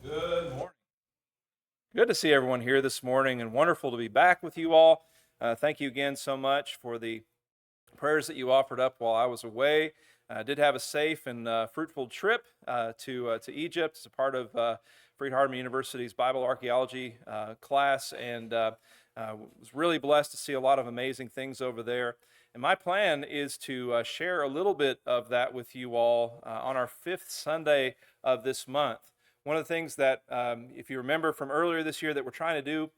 Good morning. Good to see everyone here this morning, and wonderful to be back with you all. Thank you again so much for the prayers that you offered up while I was away. I did have a safe and fruitful trip to Egypt as a part of Freed-Hardeman University's Bible Archaeology class, and was really blessed to see a lot of amazing things over there. And my plan is to share a little bit of that with you all on our fifth Sunday of this month. One of the things that, if you remember from earlier this year, that we're trying to do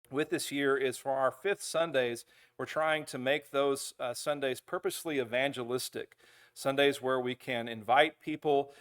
with this year is for our fifth Sundays, we're trying to make those Sundays purposely evangelistic. Sundays where we can invite people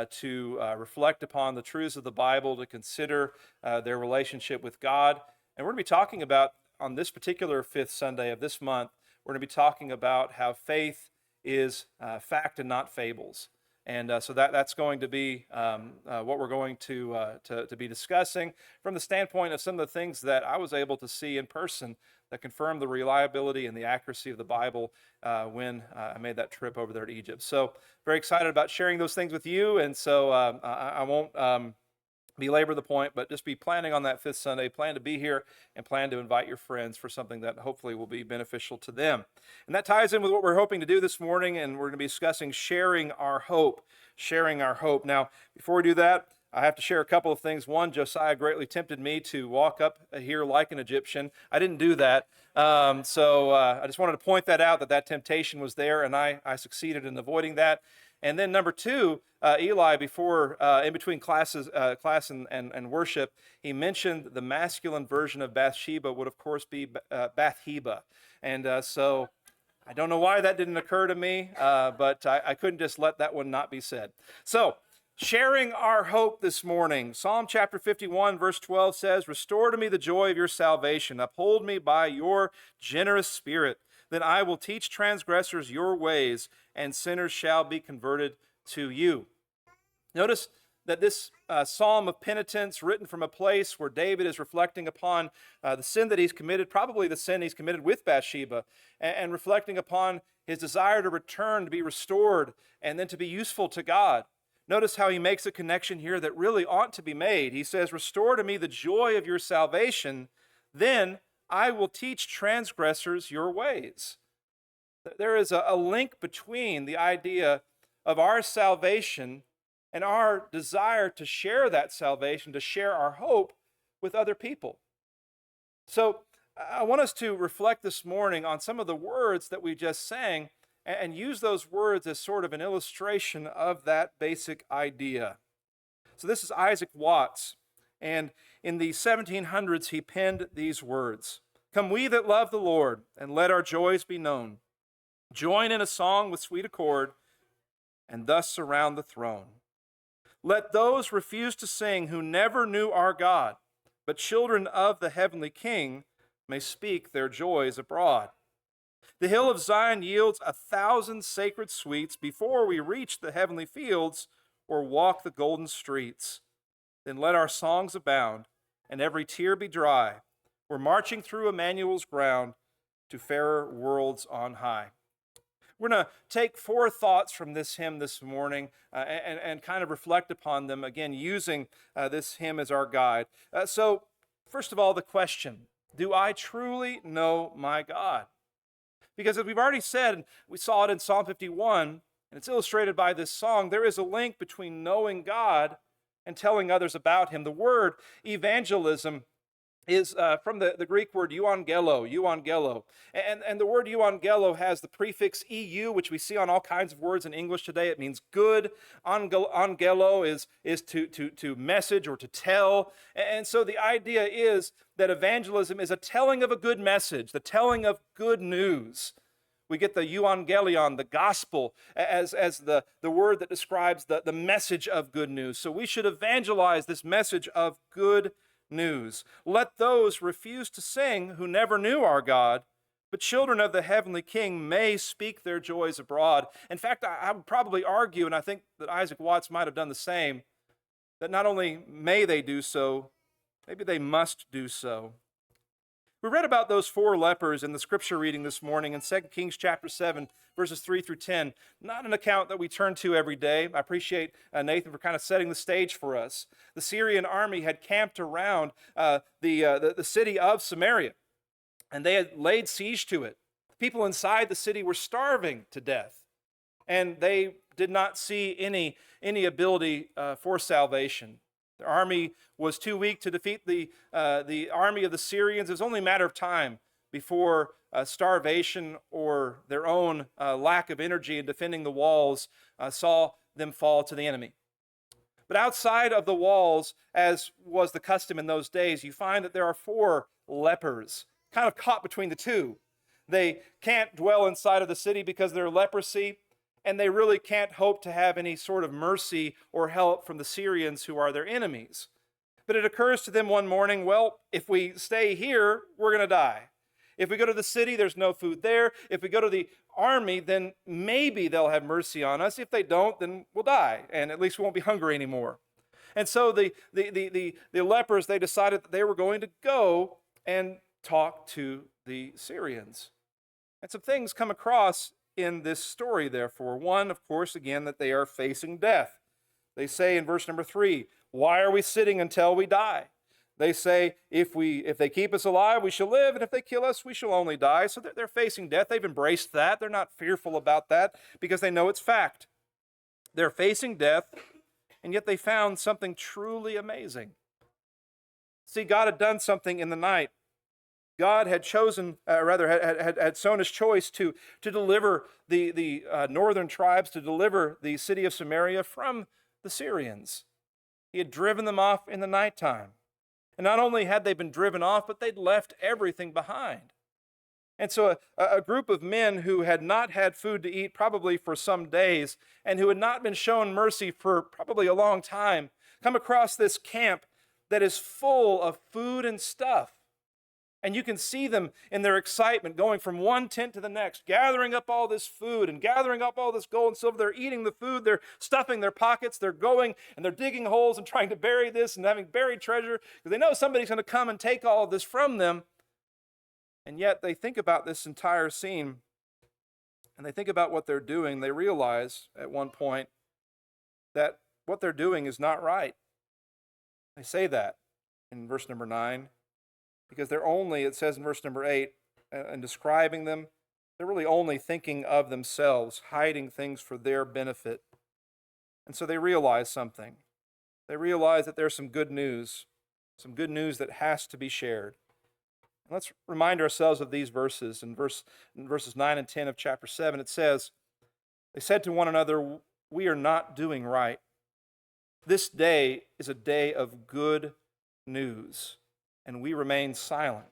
to reflect upon the truths of the Bible, to consider their relationship with God. And we're going to be talking about, on this particular fifth Sunday of this month, we're going to be talking about how faith is fact and not fables. And so that's going to be what we're going to be discussing from the standpoint of some of the things that I was able to see in person that confirm the reliability and the accuracy of the Bible when I made that trip over there to Egypt. So very excited about sharing those things with you. And so I won't belabor the point, but just be planning on that fifth Sunday, plan to be here, and plan to invite your friends for something that hopefully will be beneficial to them. And that ties in with what we're hoping to do this morning, and we're going to be discussing sharing our hope. Sharing our hope. Now, before we do that, I have to share a couple of things. One, Josiah greatly tempted me to walk up here like an Egyptian. I didn't do that. So I just wanted to point that out, that temptation was there, and I succeeded in avoiding that. And then number two, Eli, before in between class and worship, he mentioned the masculine version of Bathsheba would of course be Bathheba, and so I don't know why that didn't occur to me, but I couldn't just let that one not be said. So, sharing our hope this morning. Psalm chapter 51, verse 12 says, "Restore to me the joy of your salvation. Uphold me by your generous spirit. Then I will teach transgressors your ways, and sinners shall be converted to you." Notice that this psalm of penitence, written from a place where David is reflecting upon the sin that he's committed, probably the sin he's committed with Bathsheba, and reflecting upon his desire to return, to be restored, and then to be useful to God. Notice how he makes a connection here that really ought to be made. He says, "Restore to me the joy of your salvation, then I will teach transgressors your ways." There is a link between the idea of our salvation and our desire to share that salvation, to share our hope with other people. So I want us to reflect this morning on some of the words that we just sang and use those words as sort of an illustration of that basic idea. So this is Isaac Watts, and in the 1700s he penned these words: "Come we that love the Lord, and let our joys be known. Join in a song with sweet accord, and thus surround the throne. Let those refuse to sing who never knew our God, but children of the heavenly King may speak their joys abroad. The hill of Zion yields 1,000 sacred sweets before we reach the heavenly fields or walk the golden streets. Then let our songs abound and every tear be dry. We're marching through Emmanuel's ground to fairer worlds on high." We're going to take four thoughts from this hymn this morning and kind of reflect upon them, again, using this hymn as our guide. So, first of all, the question: do I truly know my God? Because as we've already said, we saw it in Psalm 51, and it's illustrated by this song, there is a link between knowing God and telling others about him. The word evangelism is from the Greek word euangelo. And the word euangelo has the prefix eu, which we see on all kinds of words in English today. It means good. Angelo is to message or to tell. And so the idea is that evangelism is a telling of a good message, the telling of good news. We get the euangelion, the gospel, as the word that describes the message of good news. So we should evangelize this message of good news. Let those refuse to sing who never knew our God, but children of the heavenly King may speak their joys abroad. In fact, I would probably argue, and I think that Isaac Watts might have done the same, that not only may they do so, maybe they must do so. We read about those 4 lepers in the scripture reading this morning in 2 Kings chapter 7, verses 3 through 10. Not an account that we turn to every day. I appreciate Nathan for kind of setting the stage for us. The Syrian army had camped around the city of Samaria, and they had laid siege to it. The people inside the city were starving to death, and they did not see any ability for salvation. The army was too weak to defeat the army of the Syrians. It was only a matter of time before starvation or their own lack of energy in defending the walls saw them fall to the enemy. But outside of the walls, as was the custom in those days, you find that there are 4 lepers, kind of caught between the two. They can't dwell inside of the city because of their leprosy, and they really can't hope to have any sort of mercy or help from the Syrians who are their enemies. But it occurs to them one morning, well, if we stay here, we're going to die. If we go to the city, there's no food there. If we go to the army, then maybe they'll have mercy on us. If they don't, then we'll die, and at least we won't be hungry anymore. And so the lepers, they decided that they were going to go and talk to the Syrians. And some things come across in this story, therefore. One, of course, again, that they are facing death. They say in verse number 3, why are we sitting until we die? They say, if they keep us alive, we shall live, and if they kill us, we shall only die. So they're facing death. They've embraced that. They're not fearful about that because they know it's fact. They're facing death, and yet they found something truly amazing. See, God had done something in the night. God had chosen, had sown his choice to deliver the northern tribes, to deliver the city of Samaria from the Syrians. He had driven them off in the nighttime. And not only had they been driven off, but they'd left everything behind. And so a group of men who had not had food to eat probably for some days, and who had not been shown mercy for probably a long time, come across this camp that is full of food and stuff. And you can see them in their excitement going from one tent to the next, gathering up all this food and gathering up all this gold and silver. They're eating the food, they're stuffing their pockets, they're going and they're digging holes and trying to bury this and having buried treasure because they know somebody's going to come and take all of this from them. And yet they think about this entire scene and they think about what they're doing. They realize at one point that what they're doing is not right. They say that in verse number 9. Because they're only, it says in verse number 8, in describing them, they're really only thinking of themselves, hiding things for their benefit. And so they realize something. They realize that there's some good news that has to be shared. And let's remind ourselves of these verses. In verses 9 and 10 of chapter 7, it says, they said to one another, we are not doing right. This day is a day of good news, and we remain silent.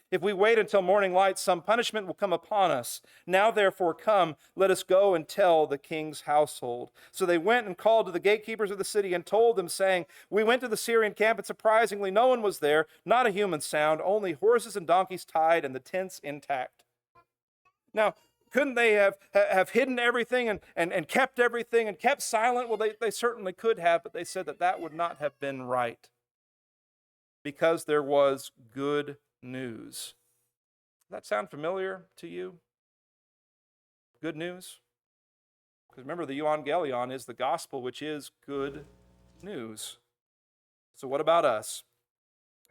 If we wait until morning light, some punishment will come upon us. Now therefore come, let us go and tell the king's household. So they went and called to the gatekeepers of the city and told them, saying, we went to the Syrian camp, and surprisingly no one was there, not a human sound, only horses and donkeys tied and the tents intact. Now, couldn't they have hidden everything and kept everything and kept silent? Well, they certainly could have, but they said that would not have been right, because there was good news. Does that sound familiar to you? Good news? Because remember, the euangelion is the gospel, which is good news. So what about us?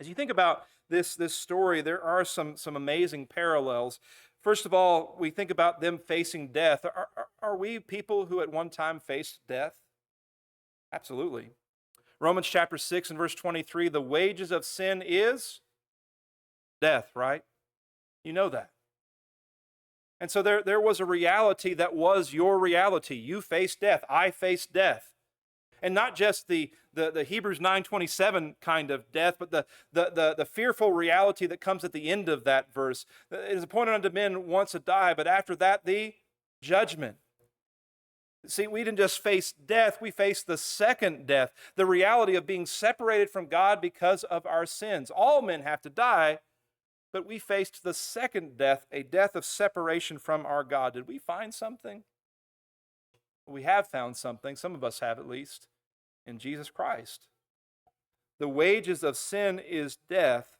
As you think about this story, there are some amazing parallels. First of all, we think about them facing death. Are we people who at one time faced death? Absolutely. Romans chapter 6 and verse 23, the wages of sin is death, right? You know that. And so there was a reality that was your reality. You faced death. I faced death. And not just the Hebrews 9:27 kind of death, but the fearful reality that comes at the end of that verse. It is appointed unto men once to die, but after that the judgment. See, we didn't just face death, we faced the second death, the reality of being separated from God because of our sins. All men have to die, but we faced the second death, a death of separation from our God. Did we find something? We have found something, some of us have at least, in Jesus Christ. The wages of sin is death,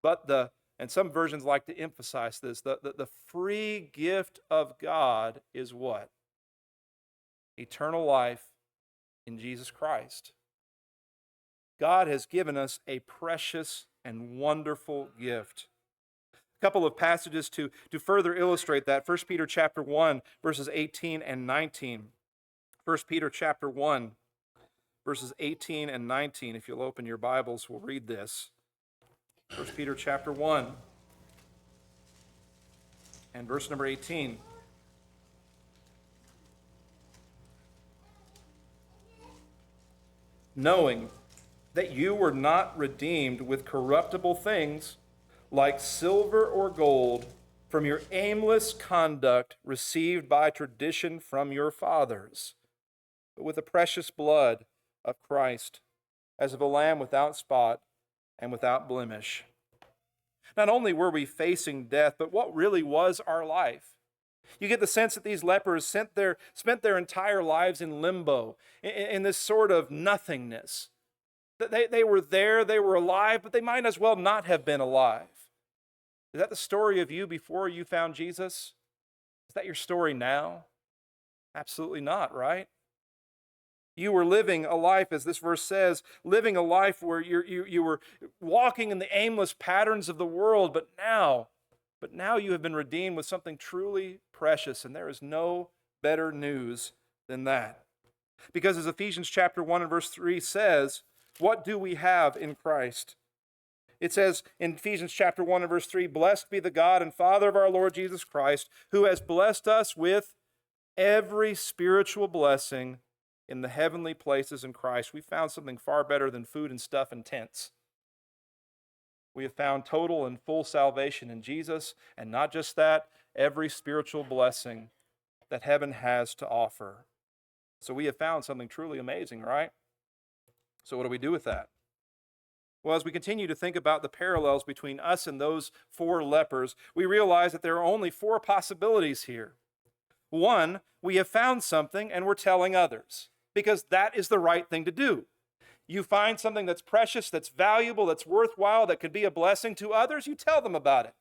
but the And some versions like to emphasize this. The free gift of God is what? Eternal life in Jesus Christ. God has given us a precious and wonderful gift. A couple of passages to further illustrate that. 1 Peter chapter 1, verses 18 and 19. 1 Peter chapter 1, verses 18 and 19. If you'll open your Bibles, we'll read this. 1 Peter chapter 1 and verse number 18. Knowing that you were not redeemed with corruptible things like silver or gold from your aimless conduct received by tradition from your fathers, but with the precious blood of Christ, as of a lamb without spot and without blemish. Not only were we facing death, but what really was our life? You get the sense that these lepers spent their entire lives in limbo, in this sort of nothingness. They were there, they were alive, but they might as well not have been alive. Is that the story of you before you found Jesus? Is that your story now? Absolutely not, right? You were living a life, as this verse says, living a life where you were walking in the aimless patterns of the world, but now you have been redeemed with something truly precious, and there is no better news than that. Because as Ephesians chapter 1 and verse 3 says, what do we have in Christ? It says in Ephesians chapter 1 and verse 3, blessed be the God and Father of our Lord Jesus Christ, who has blessed us with every spiritual blessing in the heavenly places in Christ. We found something far better than food and stuff and tents. We have found total and full salvation in Jesus, and not just that, every spiritual blessing that heaven has to offer. So we have found something truly amazing, right? So what do we do with that? Well, as we continue to think about the parallels between us and those four lepers, we realize that there are only four possibilities here. One, we have found something and we're telling others, because that is the right thing to do. You find something that's precious, that's valuable, that's worthwhile, that could be a blessing to others, you tell them about it.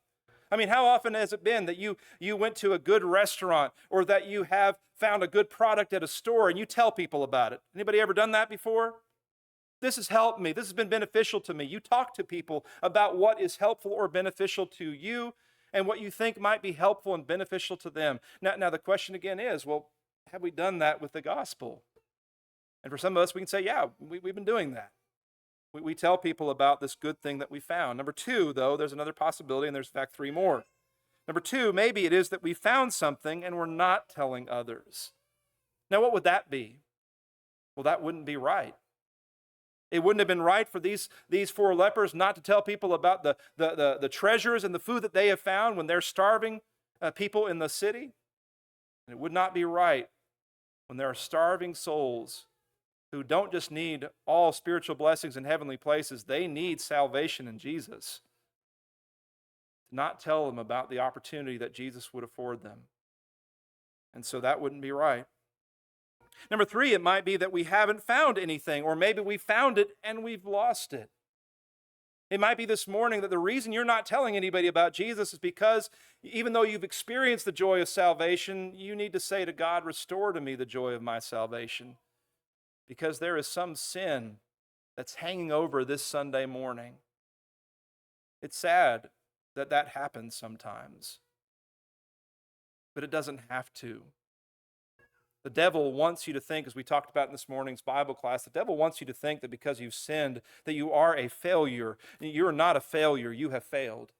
I mean, how often has it been that you went to a good restaurant or that you have found a good product at a store and you tell people about it? Anybody ever done that before? This has helped me. This has been beneficial to me. You talk to people about what is helpful or beneficial to you and what you think might be helpful and beneficial to them. Now the question again is, well, have we done that with the gospel? And for some of us, we can say, yeah, we've been doing that. We tell people about this good thing that we found. Number two, though, there's another possibility, and there's in fact three more. Number two, maybe it is that we found something and we're not telling others. Now, what would that be? Well, that wouldn't be right. It wouldn't have been right for these four lepers not to tell people about the treasures and the food that they have found when they're starving people in the city. And it would not be right when there are starving souls who don't just need all spiritual blessings in heavenly places, they need salvation in Jesus. Not tell them about the opportunity that Jesus would afford them. And so that wouldn't be right. Number three, it might be that we haven't found anything, or maybe we found it and we've lost it. It might be this morning that the reason you're not telling anybody about Jesus is because even though you've experienced the joy of salvation, you need to say to God, restore to me the joy of my salvation. Because there is some sin that's hanging over this Sunday morning. It's sad that that happens sometimes, but it doesn't have to. The devil wants you to think, as we talked about in this morning's Bible class, the devil wants you to think that because you've sinned, that you are a failure. You're not a failure, you have failed.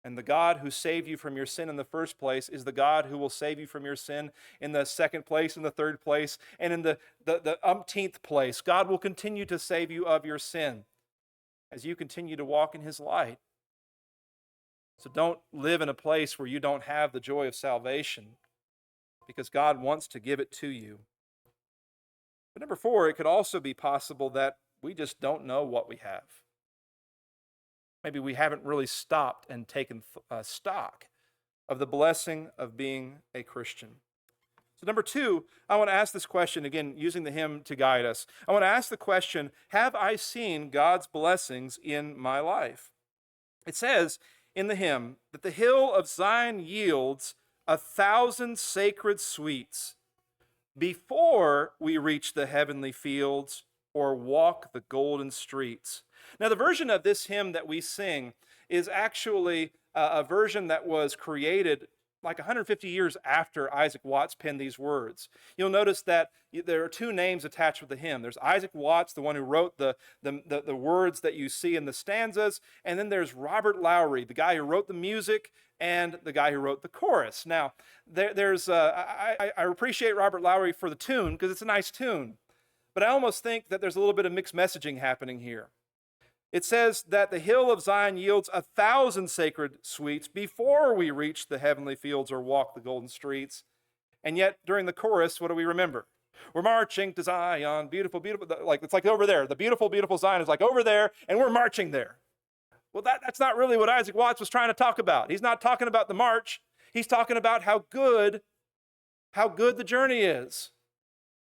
And the God who saved you from your sin in the first place is the God who will save you from your sin in the second place, in the third place, and in the umpteenth place. God will continue to save you of your sin as you continue to walk in His light. So don't live in a place where you don't have the joy of salvation, because God wants to give it to you. But number four, it could also be possible that we just don't know what we have. Maybe we haven't really stopped and taken stock of the blessing of being a Christian. So number two, I want to ask this question, again, using the hymn to guide us. I want to ask the question, have I seen God's blessings in my life? It says in the hymn that the hill of Zion yields 1,000 sacred sweets before we reach the heavenly fields or walk the golden streets. Now, the version of this hymn that we sing is actually a version that was created like 150 years after Isaac Watts penned these words. You'll notice that there are two names attached with the hymn. There's Isaac Watts, the one who wrote the words that you see in the stanzas, and then there's Robert Lowry, the guy who wrote the music and the guy who wrote the chorus. Now, I appreciate Robert Lowry for the tune because it's a nice tune, but I almost think that there's a little bit of mixed messaging happening here. It says that the hill of Zion yields 1,000 sacred sweets before we reach the heavenly fields or walk the golden streets. And yet, during the chorus, what do we remember? We're marching to Zion, beautiful, beautiful. Like it's like over there. The beautiful, beautiful Zion is like over there, and we're marching there. Well, that's not really what Isaac Watts was trying to talk about. He's not talking about the march. He's talking about how good the journey is.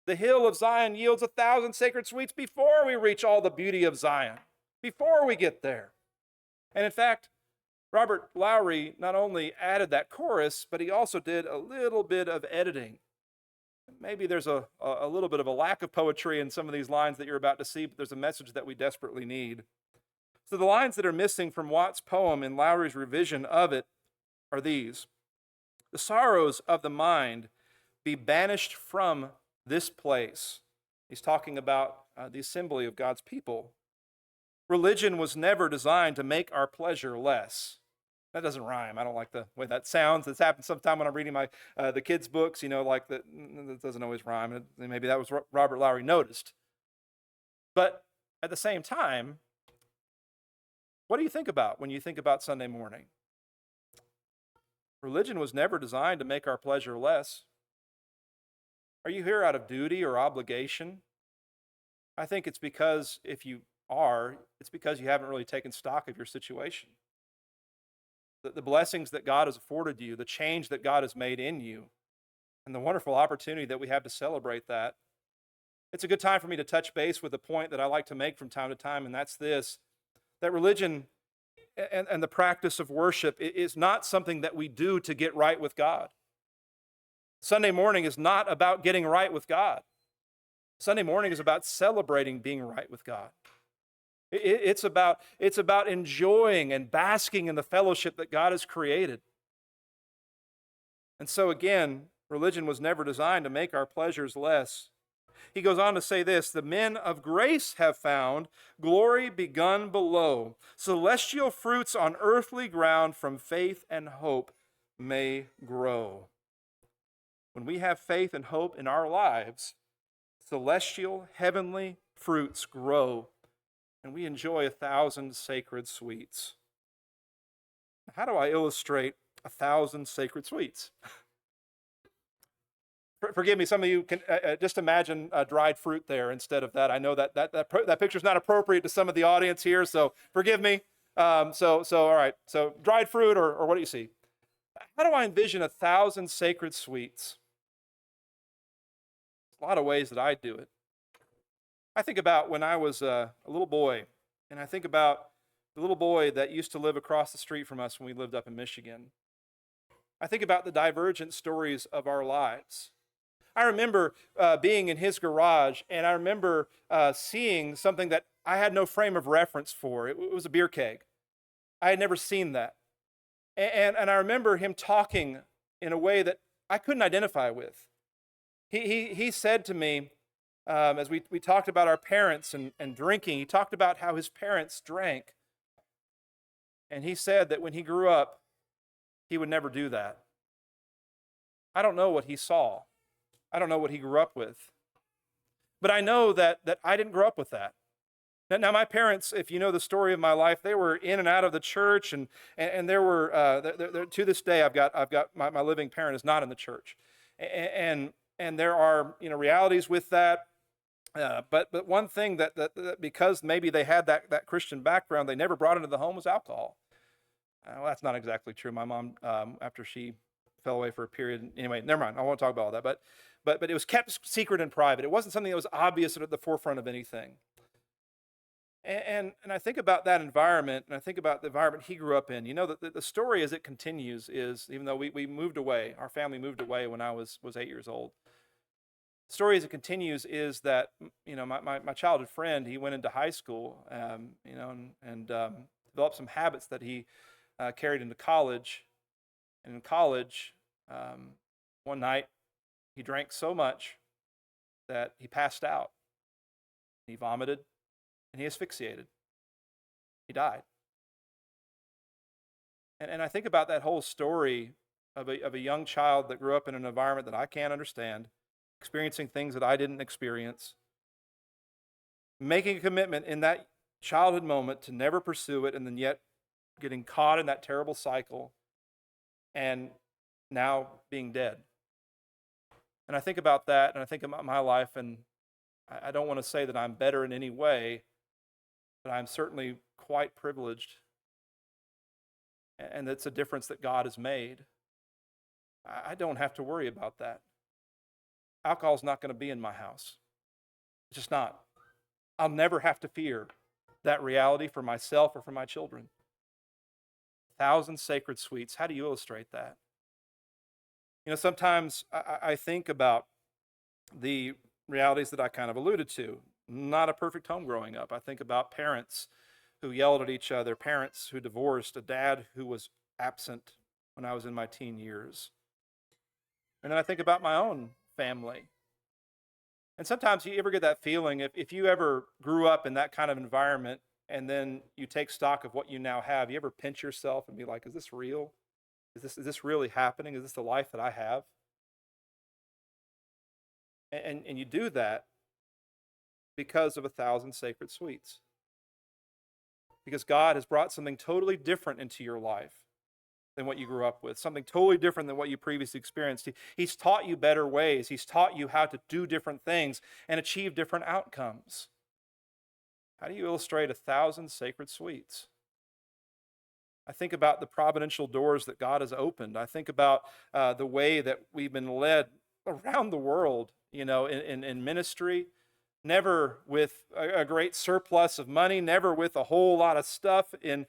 The hill of Zion yields 1,000 sacred sweets before we reach all the beauty of Zion. Before we get there. And in fact, Robert Lowry not only added that chorus, but he also did a little bit of editing. Maybe there's a little bit of a lack of poetry in some of these lines that you're about to see, but there's a message that we desperately need. So the lines that are missing from Watts' poem in Lowry's revision of it are these. The sorrows of the mind be banished from this place. He's talking about the assembly of God's people. Religion was never designed to make our pleasure less. That doesn't rhyme. I don't like the way that sounds. It's happened sometime when I'm reading the kids' books, like that. It doesn't always rhyme. Maybe that was what Robert Lowry noticed. But at the same time, what do you think about when you think about Sunday morning? Religion was never designed to make our pleasure less. Are you here out of duty or obligation? I think it's because if you are, it's because you haven't really taken stock of your situation. The blessings that God has afforded you, the change that God has made in you, and the wonderful opportunity that we have to celebrate that. It's a good time for me to touch base with a point that I like to make from time to time, and that's this, that religion and the practice of worship is not something that we do to get right with God. Sunday morning is not about getting right with God. Sunday morning is about celebrating being right with God. It's about enjoying and basking in the fellowship that God has created. And so again, religion was never designed to make our pleasures less. He goes on to say this, the men of grace have found glory begun below. Celestial fruits on earthly ground from faith and hope may grow. When we have faith and hope in our lives, celestial, heavenly fruits grow, and we enjoy 1,000 sacred sweets. How do I illustrate 1,000 sacred sweets? Forgive me, some of you can just imagine dried fruit there instead of that. I know that picture's not appropriate to some of the audience here, so forgive me. All right, so dried fruit, or what do you see? How do I envision 1,000 sacred sweets? A lot of ways that I do it. I think about when I was a little boy, and I think about the little boy that used to live across the street from us when we lived up in Michigan. I think about the divergent stories of our lives. I remember being in his garage, and I remember seeing something that I had no frame of reference for. It was a beer keg. I had never seen that. And I remember him talking in a way that I couldn't identify with. He said to me, as we talked about our parents and drinking, he talked about how his parents drank. And he said that when he grew up, he would never do that. I don't know what he saw. I don't know what he grew up with. But I know that I didn't grow up with that. Now, my parents, if you know the story of my life, they were in and out of the church, and there were, to this day, I've got my living parent is not in the church. And there are, realities with that. But one thing that because maybe they had that Christian background, they never brought into the home was alcohol. Well, that's not exactly true. My mom, after she fell away for a period, anyway, never mind. I won't talk about all that. But it was kept secret and private. It wasn't something that was obvious at the forefront of anything. And I think about that environment, and I think about the environment he grew up in. You know, the story as it continues is, even though we moved away, our family moved away when I was 8 years old. The story as it continues is that, my childhood friend, he went into high school, and developed some habits that he carried into college. And in college, one night, he drank so much that he passed out. He vomited and he asphyxiated. He died. And I think about that whole story of a young child that grew up in an environment that I can't understand, experiencing things that I didn't experience, making a commitment in that childhood moment to never pursue it, and then yet getting caught in that terrible cycle and now being dead. And I think about that, and I think about my life, and I don't want to say that I'm better in any way, but I'm certainly quite privileged. And it's a difference that God has made. I don't have to worry about that. Alcohol's not going to be in my house. It's just not. I'll never have to fear that reality for myself or for my children. 1,000 sacred sweets. How do you illustrate that? Sometimes I think about the realities that I kind of alluded to. Not a perfect home growing up. I think about parents who yelled at each other, parents who divorced, a dad who was absent when I was in my teen years. And then I think about my own family. And sometimes you ever get that feeling, if you ever grew up in that kind of environment and then you take stock of what you now have, you ever pinch yourself and be like, is this real? Is this really happening? Is this the life that I have? And you do that because of 1,000 sacred sweets. Because God has brought something totally different into your life than what you grew up with, something totally different than what you previously experienced. He's taught you better ways. He's taught you how to do different things and achieve different outcomes. How do you illustrate 1,000 sacred sweets? I think about the providential doors that God has opened. I think about the way that we've been led around the world, in ministry, never with a great surplus of money, never with a whole lot of stuff in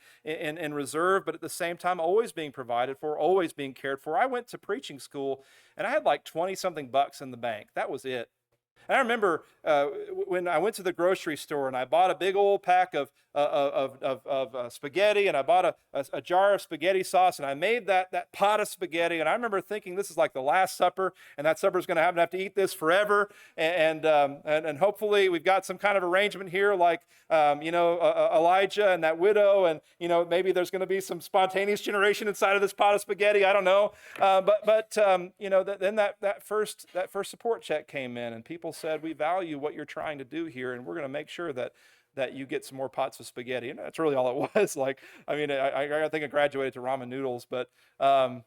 reserve, but at the same time, always being provided for, always being cared for. I went to preaching school, and I had like 20-something bucks in the bank. That was it. And I remember when I went to the grocery store and I bought a big old pack of spaghetti, and I bought a jar of spaghetti sauce, and I made that pot of spaghetti. And I remember thinking, this is like the Last Supper, and that supper's going to have to eat this forever. And hopefully we've got some kind of arrangement here, like Elijah and that widow, and maybe there's going to be some spontaneous generation inside of this pot of spaghetti. I don't know, then that first support check came in, and people said, we value what you're trying to do here, and we're going to make sure that you get some more pots of spaghetti. And that's really all it was. I think I graduated to ramen noodles, but but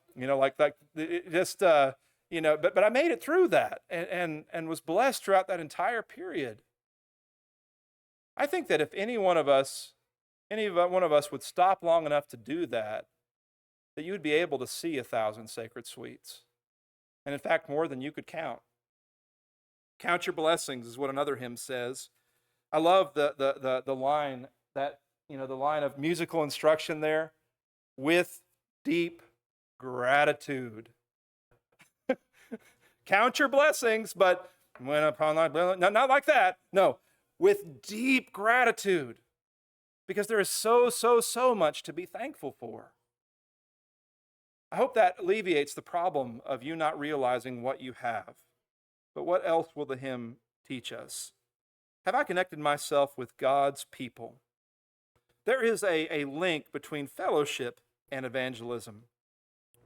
I made it through that and was blessed throughout that entire period. I think that if any one of us would stop long enough to do that you would be able to see 1,000 sacred sweets. And in fact, more than you could count. Count your blessings is what another hymn says. I love the line that, the line of musical instruction there, with deep gratitude. Count your blessings, but when upon not like that. No, with deep gratitude, because there is so much to be thankful for. I hope that alleviates the problem of you not realizing what you have. But what else will the hymn teach us? Have I connected myself with God's people? There is a link between fellowship and evangelism.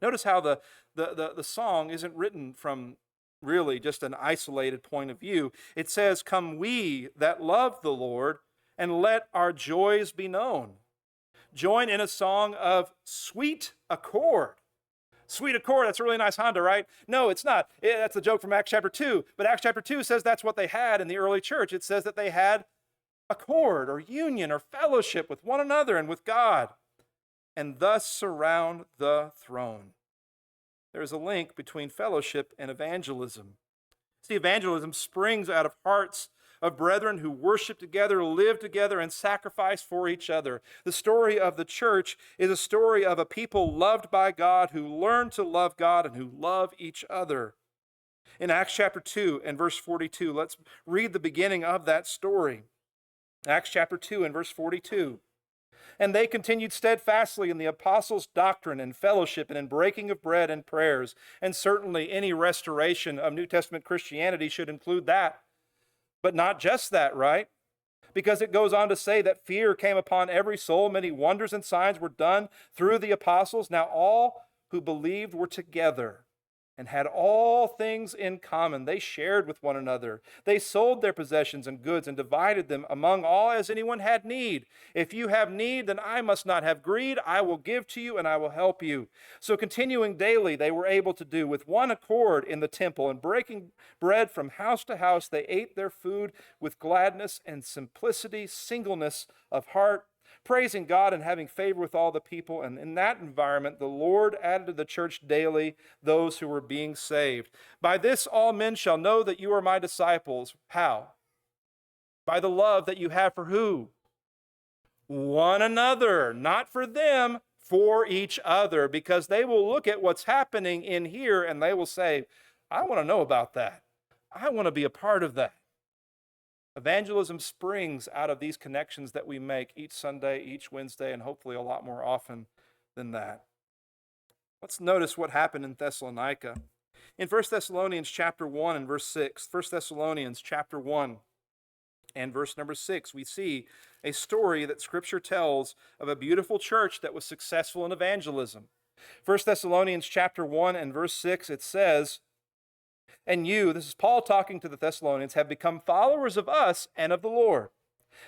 Notice how the song isn't written from really just an isolated point of view. It says, "Come we that love the Lord, and let our joys be known." Join in a song of sweet accord. Sweet accord, that's a really nice Honda, right? No, it's not. That's a joke from Acts chapter 2. But Acts chapter 2 says that's what they had in the early church. It says that they had accord or union or fellowship with one another and with God, and thus surround the throne. There is a link between fellowship and evangelism. See, evangelism springs out of hearts of brethren who worship together, live together, and sacrifice for each other. The story of the church is a story of a people loved by God who learn to love God and who love each other. In Acts chapter 2 and verse 42, let's read the beginning of that story. Acts chapter 2 and verse 42. And they continued steadfastly in the apostles' doctrine and fellowship and in breaking of bread and prayers. And certainly any restoration of New Testament Christianity should include that. But not just that, right? Because it goes on to say that fear came upon every soul. Many wonders and signs were done through the apostles. Now all who believed were together and had all things in common. They shared with one another. They sold their possessions and goods and divided them among all as anyone had need. If you have need, then I must not have greed. I will give to you and I will help you. So continuing daily, they were able to do with one accord in the temple, and breaking bread from house to house, they ate their food with gladness and simplicity, singleness of heart, praising God and having favor with all the people. And in that environment, the Lord added to the church daily those who were being saved. By this all men shall know that you are my disciples. How? By the love that you have for who? One another. Not for them, for each other. Because they will look at what's happening in here and they will say, I want to know about that. I want to be a part of that. Evangelism springs out of these connections that we make each Sunday, each Wednesday, and hopefully a lot more often than that. Let's notice what happened in Thessalonica. In 1 Thessalonians chapter 1 and verse 6, 1 Thessalonians chapter 1 and verse number 6, we see a story that Scripture tells of a beautiful church that was successful in evangelism. 1 Thessalonians chapter 1 and verse 6, it says, and you, this is Paul talking to the Thessalonians, have become followers of us and of the Lord,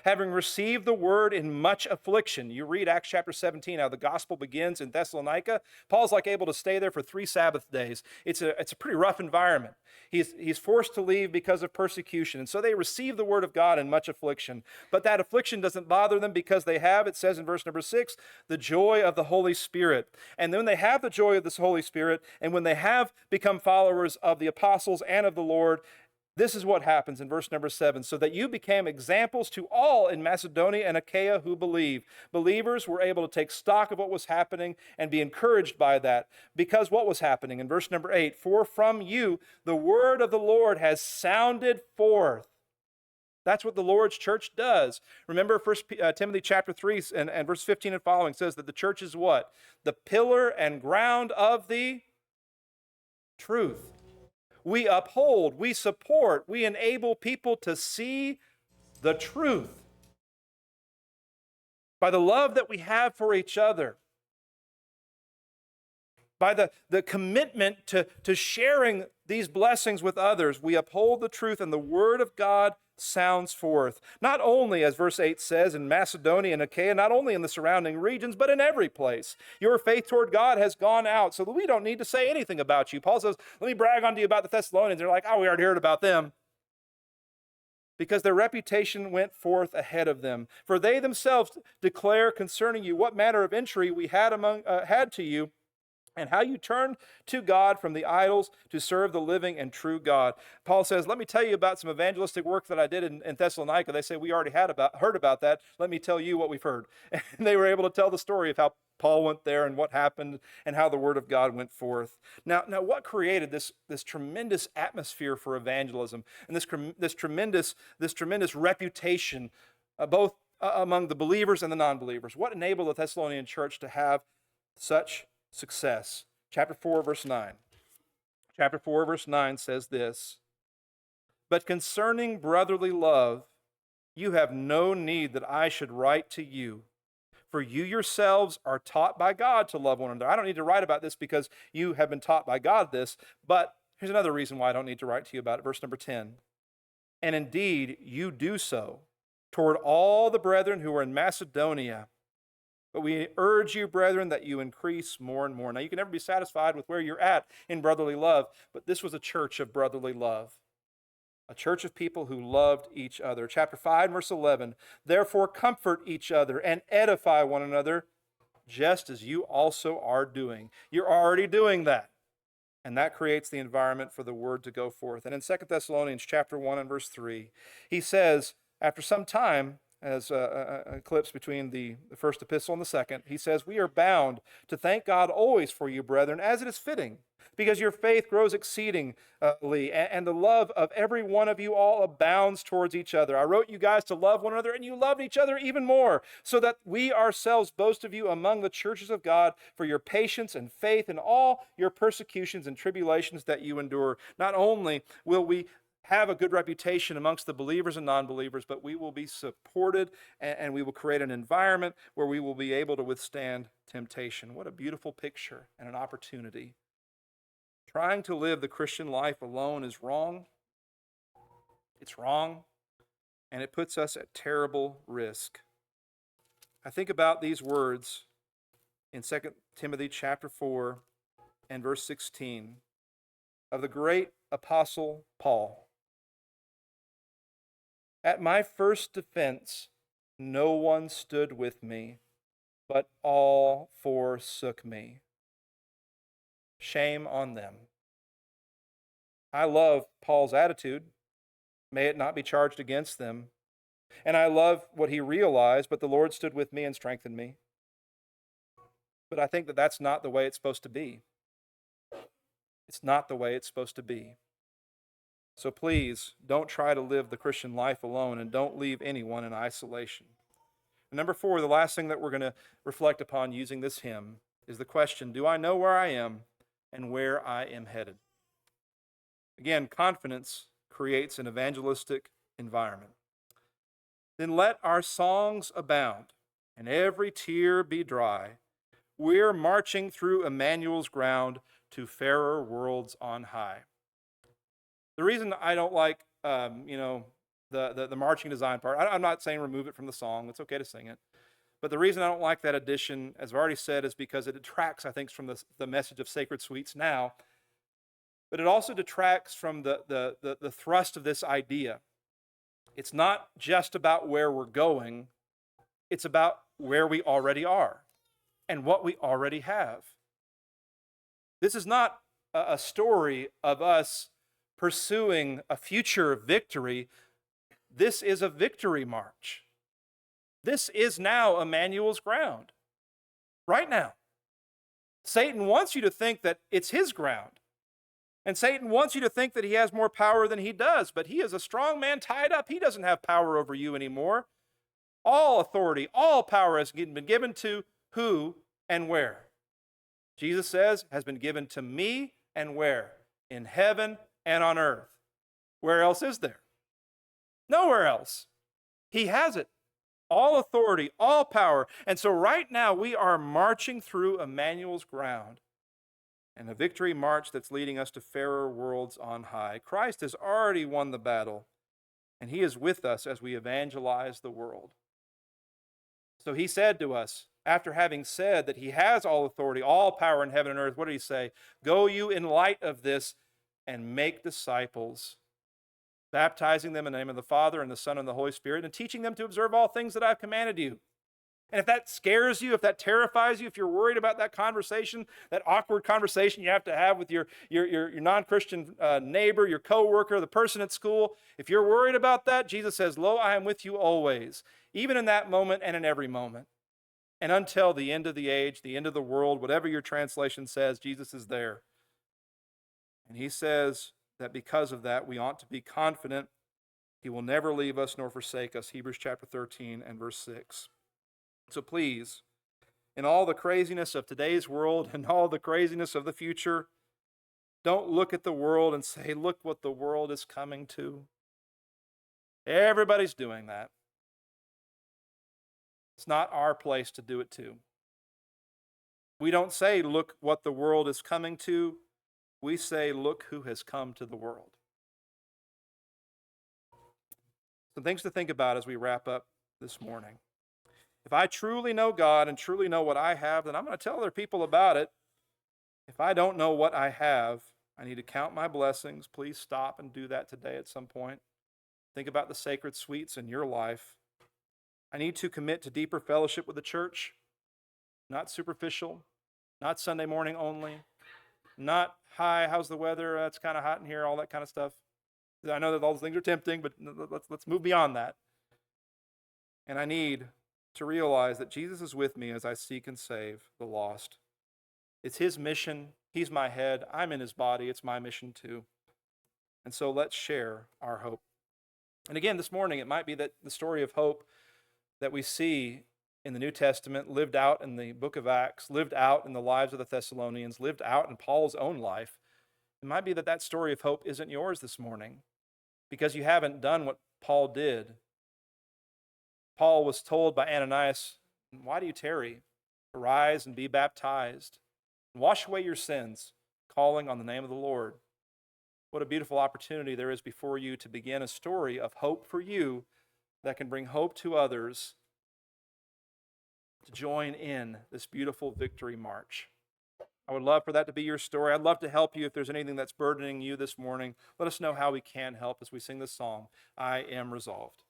having received the word in much affliction. You read Acts chapter 17, how the gospel begins in Thessalonica. Paul's like able to stay there for 3 Sabbath days. It's a pretty rough environment. He's forced to leave because of persecution. And so they receive the word of God in much affliction. But that affliction doesn't bother them because they have, it says in verse number 6, the joy of the Holy Spirit. And then they have the joy of this Holy Spirit, and when they have become followers of the apostles and of the Lord, this is what happens in verse number 7. So that you became examples to all in Macedonia and Achaia who believe. Believers were able to take stock of what was happening and be encouraged by that. Because what was happening? In verse number 8, for from you the word of the Lord has sounded forth. That's what the Lord's church does. Remember 1 Timothy chapter 3 and verse 15 and following says that the church is what? The pillar and ground of the truth. We uphold, we support, we enable people to see the truth. By the love that we have for each other, by the commitment to sharing these blessings with others, we uphold the truth, and the word of God sounds forth. Not only, as verse 8 says, in Macedonia and Achaia, not only in the surrounding regions, but in every place. Your faith toward God has gone out, so that we don't need to say anything about you. Paul says, let me brag on to you about the Thessalonians. They're like, oh, we already heard about them. Because their reputation went forth ahead of them. For they themselves declare concerning you what manner of entry we had to you, and how you turned to God from the idols to serve the living and true God. Paul says, let me tell you about some evangelistic work that I did in Thessalonica. They say, we already heard about that. Let me tell you what we've heard. And they were able to tell the story of how Paul went there and what happened and how the word of God went forth. Now what created this tremendous atmosphere for evangelism and this tremendous reputation, both among the believers and the non-believers? What enabled the Thessalonian church to have such success? Chapter 4, verse 9. Chapter 4, verse 9 says this, but concerning brotherly love, you have no need that I should write to you, for you yourselves are taught by God to love one another. I don't need to write about this because you have been taught by God this, but here's another reason why I don't need to write to you about it. Verse number 10, and indeed you do so toward all the brethren who are in Macedonia. But we urge you, brethren, that you increase more and more. Now, you can never be satisfied with where you're at in brotherly love, but this was a church of brotherly love, a church of people who loved each other. Chapter 5, verse 11, therefore comfort each other and edify one another, just as you also are doing. You're already doing that. And that creates the environment for the word to go forth. And in 2 Thessalonians chapter 1 and verse 3, he says, after some time, as a eclipse between the first epistle and the second, he says, we are bound to thank God always for you, brethren, as it is fitting, because your faith grows exceedingly, and the love of every one of you all abounds towards each other. I wrote you guys to love one another, and you loved each other even more, so that we ourselves boast of you among the churches of God for your patience and faith in all your persecutions and tribulations that you endure. Not only will we have a good reputation amongst the believers and non-believers, but we will be supported and we will create an environment where we will be able to withstand temptation. What a beautiful picture and an opportunity. Trying to live the Christian life alone is wrong. It's wrong, and it puts us at terrible risk. I think about these words in 2 Timothy chapter 4 and verse 16 of the great apostle Paul. At my first defense, no one stood with me, but all forsook me. Shame on them. I love Paul's attitude. May it not be charged against them. And I love what he realized, but the Lord stood with me and strengthened me. But I think that that's not the way it's supposed to be. It's not the way it's supposed to be. So please, don't try to live the Christian life alone, and don't leave anyone in isolation. And number 4, the last thing that we're going to reflect upon using this hymn is the question, do I know where I am and where I am headed? Again, confidence creates an evangelistic environment. Then let our songs abound and every tear be dry. We're marching through Emmanuel's ground to fairer worlds on high. The reason I don't like, the marching design part, I'm not saying remove it from the song. It's okay to sing it. But the reason I don't like that addition, as I've already said, is because it detracts, I think, from the message of Sacred Sweets now. But it also detracts from the thrust of this idea. It's not just about where we're going. It's about where we already are and what we already have. This is not a story of us pursuing a future victory. This is a victory march. This is now Emmanuel's ground. Right now. Satan wants you to think that it's his ground. And Satan wants you to think that he has more power than he does, but he is a strong man tied up. He doesn't have power over you anymore. All authority, all power has been given to who and where? Jesus says, has been given to me and where? In heaven and on earth. Where else is there? Nowhere else. He has it. All authority, all power. And so right now we are marching through Emmanuel's ground, and a victory march that's leading us to fairer worlds on high. Christ has already won the battle, and he is with us as we evangelize the world. So he said to us, after having said that he has all authority, all power in heaven and earth, what did he say? Go you in light of this and make disciples, baptizing them in the name of the Father and the Son and the Holy Spirit, and teaching them to observe all things that I've commanded you. And if that scares you, if that terrifies you, if you're worried about that conversation, that awkward conversation you have to have with your non-Christian neighbor, your coworker, the person at school, if you're worried about that, Jesus says, lo, I am with you always, even in that moment and in every moment. And until the end of the age, the end of the world, whatever your translation says, Jesus is there. And he says that because of that, we ought to be confident he will never leave us nor forsake us, Hebrews chapter 13 and verse 6. So please, in all the craziness of today's world and all the craziness of the future, don't look at the world and say, look what the world is coming to. Everybody's doing that. It's not our place to do it too. We don't say, look what the world is coming to. We say, look who has come to the world. Some things to think about as we wrap up this morning. If I truly know God and truly know what I have, then I'm going to tell other people about it. If I don't know what I have, I need to count my blessings. Please stop and do that today at some point. Think about the sacred sweets in your life. I need to commit to deeper fellowship with the church, not superficial, not Sunday morning only, Not, hi, how's the weather? It's kind of hot in here, all that kind of stuff. I know that all those things are tempting, but let's move beyond that. And I need to realize that Jesus is with me as I seek and save the lost. It's his mission. He's my head. I'm in his body. It's my mission too. And so let's share our hope. And again, this morning, it might be that the story of hope that we see in the New Testament, lived out in the book of Acts, lived out in the lives of the Thessalonians, lived out in Paul's own life, it might be that that story of hope isn't yours this morning because you haven't done what Paul did. Paul was told by Ananias, why do you tarry? Arise and be baptized. And wash away your sins, calling on the name of the Lord. What a beautiful opportunity there is before you to begin a story of hope for you that can bring hope to others to join in this beautiful victory march. I would love for that to be your story. I'd love to help you if there's anything that's burdening you this morning. Let us know how we can help as we sing this song, I Am Resolved.